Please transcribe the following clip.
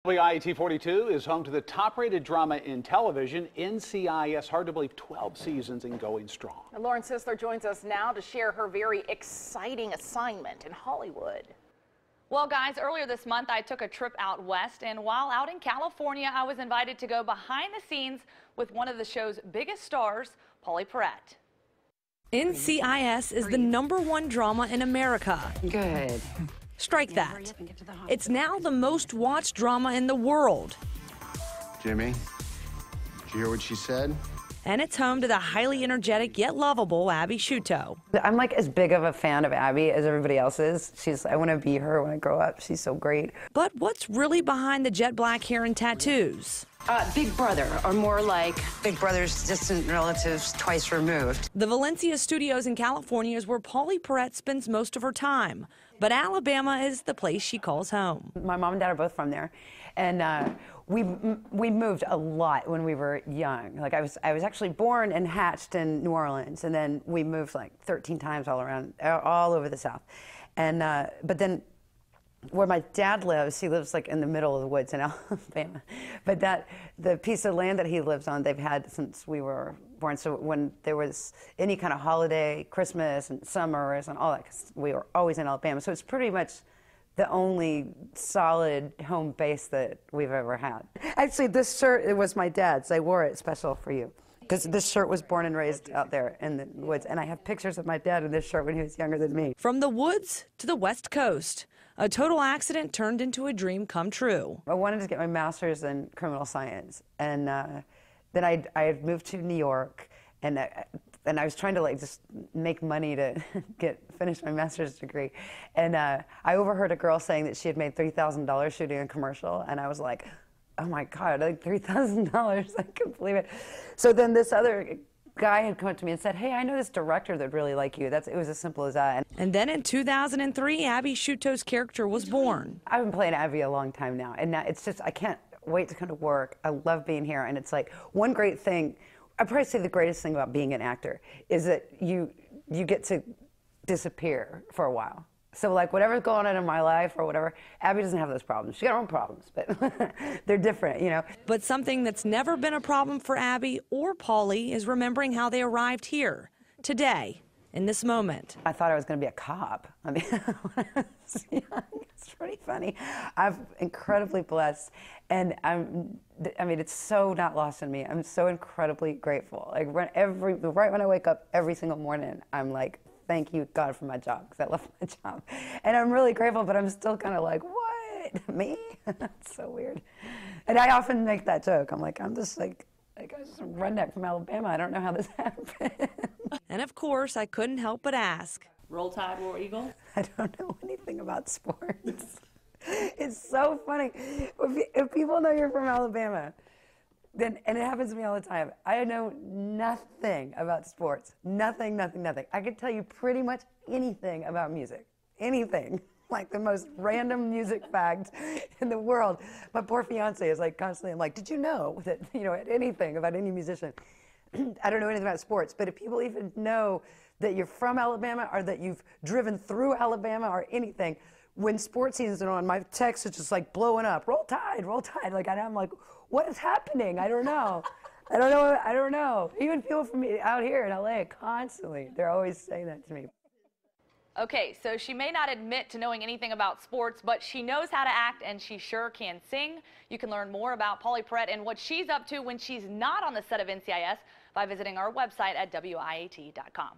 WIAT 42 is home to the top-rated drama in television, NCIS. Hard to believe, 12 seasons and going strong. Lauren Sisler joins us now to share her very exciting assignment in Hollywood. Well, guys, earlier this month, I took a trip out west, and while out in California, I was invited to go behind the scenes with one of the show's biggest stars, Pauley Perrette. NCIS is the #1 drama in America. Good. Strike that. It's now the most watched drama in the world. Jimmy, did you hear what she said? And it's home to the highly energetic yet lovable Abby Sciuto. I'm like as big of a fan of Abby as everybody else is. I want to be her when I grow up. She's so great. But what's really behind the jet black hair and tattoos? Big brother, or more like big brother's distant relatives twice removed. The Valencia studios in California is where Pauley Perrette spends most of her time. But Alabama is the place she calls home. My mom and dad are both from there. And we moved a lot when we were young. Like I was actually born and hatched in New Orleans, and then we moved like 13 times all over the South. And but then where my dad lives, he lives like in the middle of the woods in Alabama. But the piece of land that he lives on, they've had since we were born. So when there was any kind of holiday, Christmas and summers and all that, 'cause we were always in Alabama. So it's pretty much the only solid home base that we've ever had. Actually, this shirt, it was my dad's. I wore it special for you, because this shirt was born and raised out there in the woods. And I have pictures of my dad in this shirt when he was younger than me. From the woods to the West Coast, a total accident turned into a dream come true. I wanted to get my master's in criminal science, and then I had moved to New York, and I was trying to like just make money to finish my master's degree, and I overheard a girl saying that she had made $3,000 shooting a commercial, and I was like, oh my God, like $3,000, I couldn't believe it. So then this other guy had come up to me and said, hey, I know this director that'd really like you. It was as simple as that. And then in 2003, Abby Sciuto's character was born. I've been playing Abby a long time now, and now it's just, I can't wait to come to work. I love being here, and it's like one great thing, I'd probably say the greatest thing about being an actor is that you get to disappear for a while. So like whatever's going on in my life or whatever, Abby doesn't have those problems. She's got her own problems, but they're different, you know. But something that's never been a problem for Abby or Pauley is remembering how they arrived here, today, in this moment. I thought I was going to be a cop. I mean, when I was young, it's pretty funny. I'm incredibly blessed, and I mean, it's so not lost on me. I'm so incredibly grateful. Like right when I wake up every single morning, I'm like, thank you, God, for my job, because I love my job. And I'm really grateful, but I'm still kind of like, what? Me? That's so weird. And I often make that joke. I'm like, I'm just like I was just a redneck from Alabama. I don't know how this happened. And of course, I couldn't help but ask. Roll Tide, War Eagle? I don't know anything about sports. It's so funny. If people know you're from Alabama, and it happens to me all the time, I know nothing about sports. Nothing, nothing, nothing. I could tell you pretty much anything about music. Anything. Like the most random music fact in the world. My poor fiance is like constantly, I'm like, did you know that, anything about any musician? I don't know anything about sports, but if people even know that you're from Alabama or that you've driven through Alabama or anything, when sports season's on, my text is just like blowing up. Roll Tide, Roll Tide. Like, I'm like, what is happening? I don't know. I don't know. Even people from out here in LA constantly, they're always saying that to me. Okay, so she may not admit to knowing anything about sports, but she knows how to act, and she sure can sing. You can learn more about Pauley Perrette and what she's up to when she's not on the set of NCIS by visiting our website at WIAT.com.